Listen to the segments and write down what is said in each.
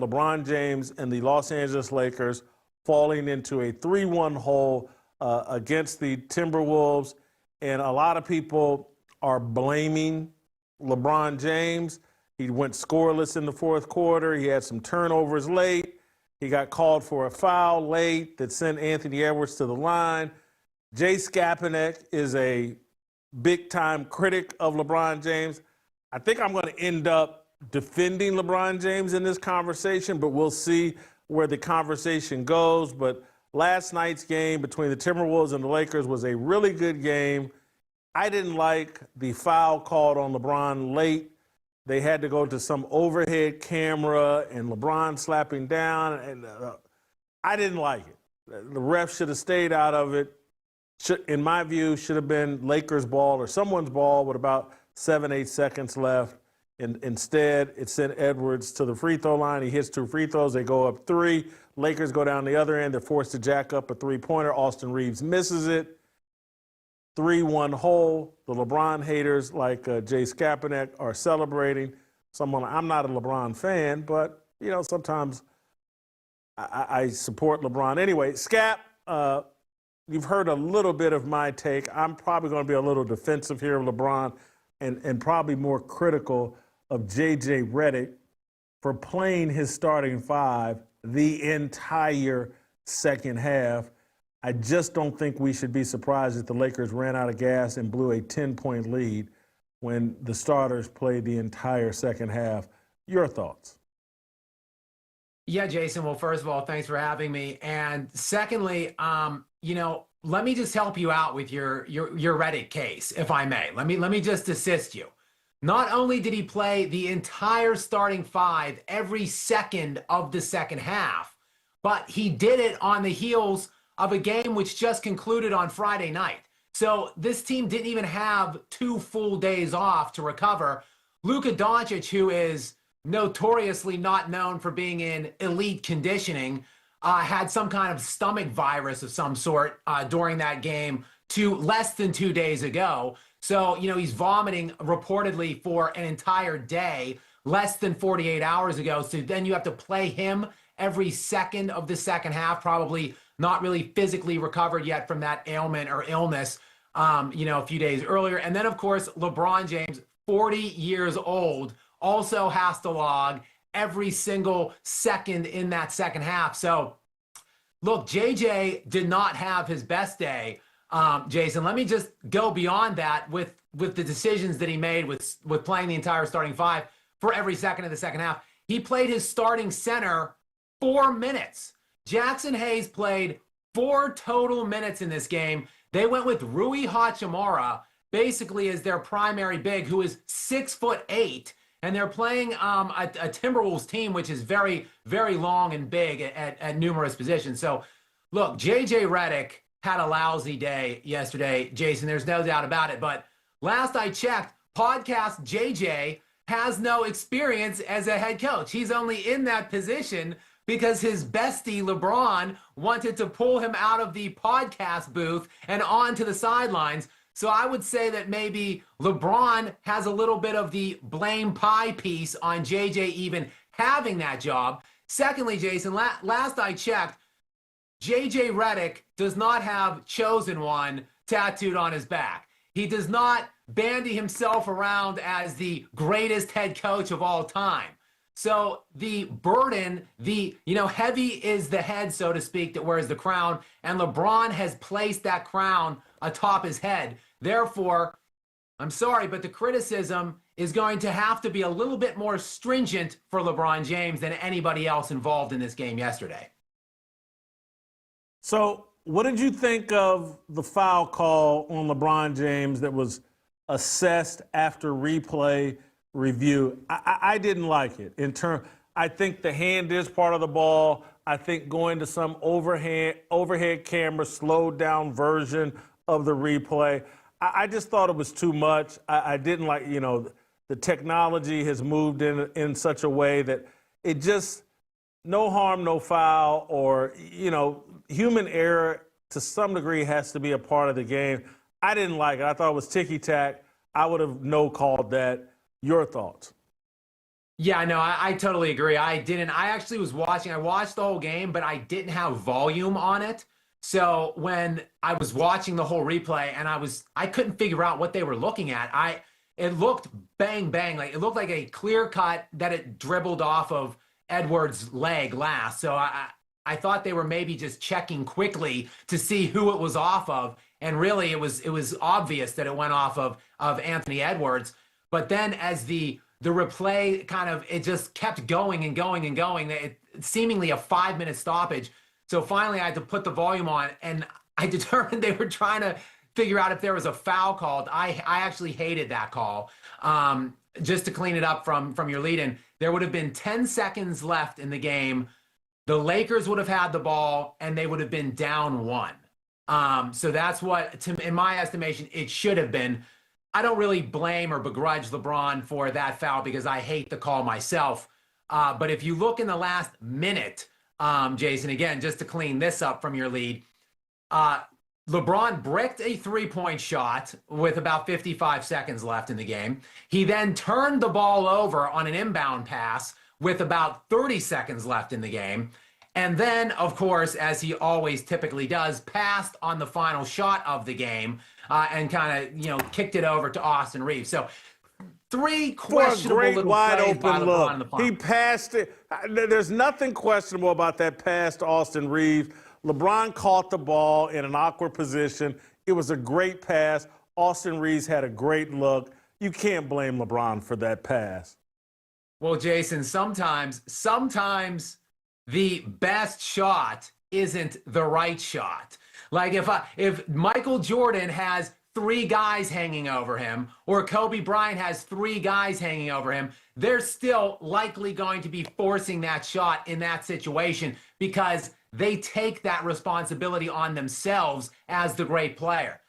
LeBron James and the Los Angeles Lakers falling into a 3-1 hole against the Timberwolves. And a lot of people are blaming LeBron James. He went scoreless in the fourth quarter. He had some turnovers late. He got called for a foul late that sent Anthony Edwards to the line. Jay Skapanek is a big-time critic of LeBron James. I think I'm going to end up defending LeBron James in this conversation, but we'll see where the conversation goes. But last night's game between the Timberwolves and the Lakers was a really good game. I didn't like the foul called on LeBron late. They had to go to some overhead camera and LeBron slapping down, and I didn't like it. The ref should have stayed out of it. In my view, should have been Lakers ball or someone's ball with about 7-8 seconds left. And instead, it sent Edwards to the free throw line. He hits 2 free throws. They go up 3. Lakers go down the other end. They're forced to jack up a 3-pointer. Austin Reeves misses it. 3-1 hole. The LeBron haters like Jay Skapanek are celebrating. I'm not a LeBron fan, but, you know, sometimes I support LeBron. Anyway, Skap, you've heard a little bit of my take. I'm probably going to be a little defensive here of LeBron and probably more critical of J.J. Redick for playing his starting 5 the entire second half. I just don't think we should be surprised that the Lakers ran out of gas and blew a 10-point lead when the starters played the entire second half. Your thoughts? Yeah, Jason. Well, first of all, thanks for having me. And secondly, you know, let me just help you out with your Redick case, if I may. Let me just assist you. Not only did he play the entire starting 5 every second of the second half, but he did it on the heels of a game which just concluded on Friday night. So this team didn't even have 2 full days off to recover. Luka Doncic, who is notoriously not known for being in elite conditioning, had some kind of stomach virus of some sort during that game less than 2 days ago. So, you know, he's vomiting reportedly for an entire day, less than 48 hours ago. So then you have to play him every second of the second half, probably not really physically recovered yet from that ailment or illness, you know, a few days earlier. And then, of course, LeBron James, 40 years old, also has to log every single second in that second half. So, look, JJ did not have his best day, Jason. Let me just go beyond that with the decisions that he made with playing the entire starting 5 for every second of the second half. He played his starting center 4 minutes. Jackson Hayes played 4 total minutes in this game. They went with Rui Hachimura basically as their primary big, who is 6'8", and they're playing a Timberwolves team which is very, very long and big at numerous positions. So, look, J.J. Redick had a lousy day yesterday, Jason. There's no doubt about it. But last I checked, podcast J.J. has no experience as a head coach. He's only in that position because his bestie, LeBron, wanted to pull him out of the podcast booth and onto the sidelines. So I would say that maybe LeBron has a little bit of the blame pie piece on JJ even having that job. Secondly, Jason, last I checked, JJ Redick does not have Chosen One tattooed on his back. He does not bandy himself around as the greatest head coach of all time. So the burden, heavy is the head, so to speak, that wears the crown, and LeBron has placed that crown atop his head. Therefore, I'm sorry, but the criticism is going to have to be a little bit more stringent for LeBron James than anybody else involved in this game yesterday. So what did you think of the foul call on LeBron James that was assessed after replay review? I didn't like it. I think the hand is part of the ball. I think going to some overhead camera, slowed down version of the replay, I just thought it was too much. I didn't like, the technology has moved in such a way that it just, no harm, no foul, or, human error to some degree has to be a part of the game. I didn't like it. I thought it was ticky-tack. I would have no-called that. Your thoughts? Yeah, no, I totally agree. I actually was watching, I watched the whole game, but I didn't have volume on it. So when I was watching the whole replay and I couldn't figure out what they were looking at. It looked bang, bang. Like it looked like a clear cut that it dribbled off of Edwards' leg last. So I thought they were maybe just checking quickly to see who it was off of. And really it was obvious that it went off of Anthony Edwards. But then as the replay kind of it just kept going and going and going. Seemingly a 5-minute stoppage. So finally, I had to put the volume on, and I determined they were trying to figure out if there was a foul called. I actually hated that call. Just to clean it up from your lead-in, there would have been 10 seconds left in the game. The Lakers would have had the ball, and they would have been down 1. So that's what, in my estimation, it should have been. I don't really blame or begrudge LeBron for that foul because I hate the call myself. But if you look in the last minute, Jason, again, just to clean this up from your lead, LeBron bricked a 3-point shot with about 55 seconds left in the game. He then turned the ball over on an inbound pass with about 30 seconds left in the game. And then, of course, as he always typically does, passed on the final shot of the game and kind of, kicked it over to Austin Reeves. So 3 questionable great little wide plays by open LeBron in the look. final. He passed it. There's nothing questionable about that pass to Austin Reeves. LeBron caught the ball in an awkward position. It was a great pass. Austin Reeves had a great look. You can't blame LeBron for that pass. Well, Jason, sometimes the best shot isn't the right shot. Like if Michael Jordan has 3 guys hanging over him, or Kobe Bryant has 3 guys hanging over him, they're still likely going to be forcing that shot in that situation because they take that responsibility on themselves as the great player.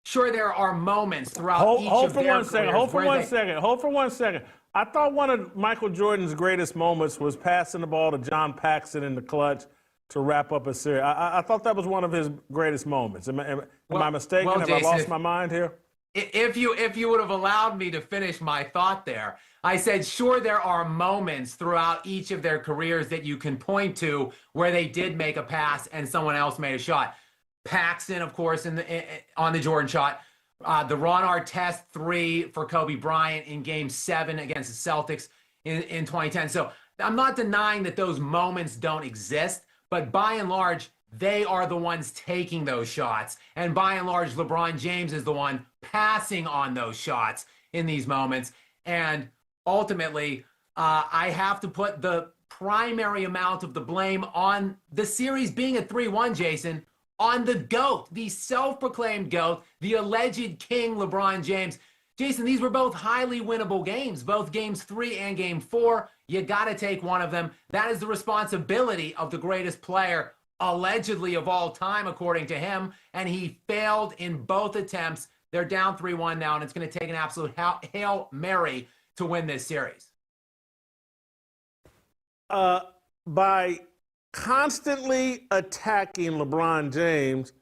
Sure, there are moments throughout each of their careers. Hold for one second. I thought one of Michael Jordan's greatest moments was passing the ball to John Paxson in the clutch to wrap up a series. I thought that was one of his greatest moments. Am I mistaken? Have Jason, I lost my mind here? If you would have allowed me to finish my thought there, I said, sure, there are moments throughout each of their careers that you can point to where they did make a pass and someone else made a shot. Paxson, of course, on the Jordan shot. The Ron Artest 3 for Kobe Bryant in Game 7 against the Celtics in 2010. So I'm not denying that those moments don't exist, but by and large, they are the ones taking those shots. And by and large, LeBron James is the one passing on those shots in these moments. And ultimately, I have to put the primary amount of the blame on the series being a 3-1, Jason, on the GOAT, the self-proclaimed GOAT, the alleged king LeBron James. Jason, these were both highly winnable games, both games 3 and game 4. You got to take one of them. That is the responsibility of the greatest player, allegedly of all time, according to him. And he failed in both attempts. They're down 3-1 now, and it's going to take an absolute Hail Mary to win this series. By constantly attacking LeBron James,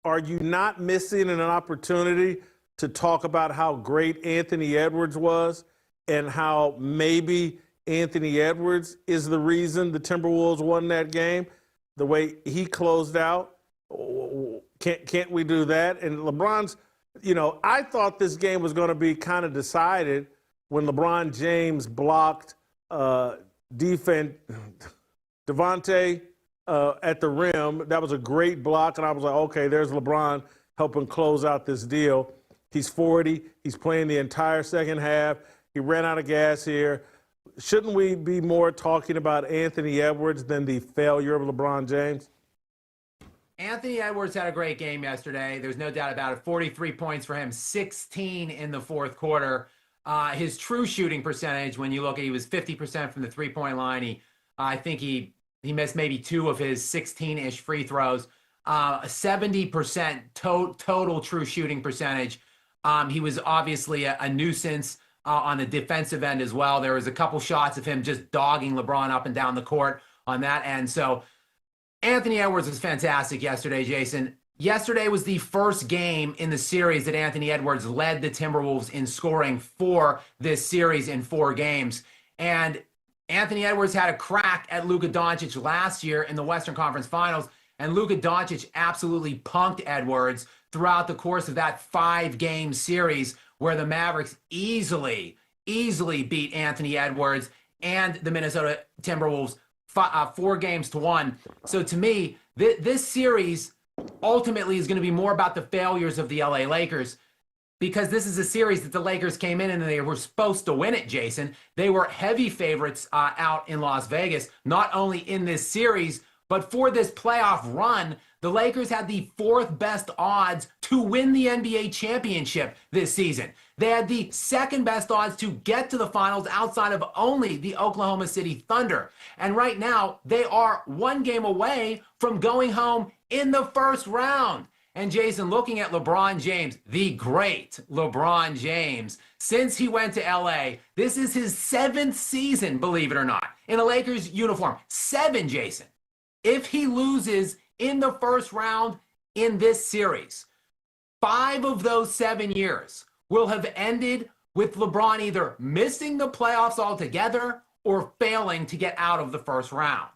are you not missing an opportunity to talk about how great Anthony Edwards was and how maybe Anthony Edwards is the reason the Timberwolves won that game, the way he closed out? Can't we do that? And LeBron's, I thought this game was going to be kind of decided when LeBron James blocked Devontae at the rim. That was a great block, and I was like, okay, there's LeBron helping close out this deal. He's 40. He's playing the entire second half. He ran out of gas here. Shouldn't we be more talking about Anthony Edwards than the failure of LeBron James? Anthony Edwards had a great game yesterday. There's no doubt about it. 43 points for him, 16 in the fourth quarter. His true shooting percentage, when you look at, he was 50% from the three-point line. I think he missed maybe 2 of his 16-ish free throws. 70% total true shooting percentage. He was obviously a nuisance on the defensive end as well. There was a couple shots of him just dogging LeBron up and down the court on that end. So Anthony Edwards was fantastic yesterday, Jason. Yesterday was the first game in the series that Anthony Edwards led the Timberwolves in scoring for this series in 4 games. And Anthony Edwards had a crack at Luka Doncic last year in the Western Conference Finals, and Luka Doncic absolutely punked Edwards throughout the course of that 5-game series where the Mavericks easily beat Anthony Edwards and the Minnesota Timberwolves 4-1. So to me, this series ultimately is going to be more about the failures of the LA Lakers, because this is a series that the Lakers came in and they were supposed to win it, Jason. They were heavy favorites out in Las Vegas, not only in this series, but for this playoff run. The Lakers had the 4th best odds to win the NBA championship this season. They had the 2nd best odds to get to the finals outside of only the Oklahoma City Thunder. And right now, they are 1 game away from going home in the first round. And Jason, looking at LeBron James, the great LeBron James, since he went to LA, this is his 7th season, believe it or not, in a Lakers uniform. 7, Jason. If he loses in the first round in this series, 5 of those 7 years will have ended with LeBron either missing the playoffs altogether or failing to get out of the first round.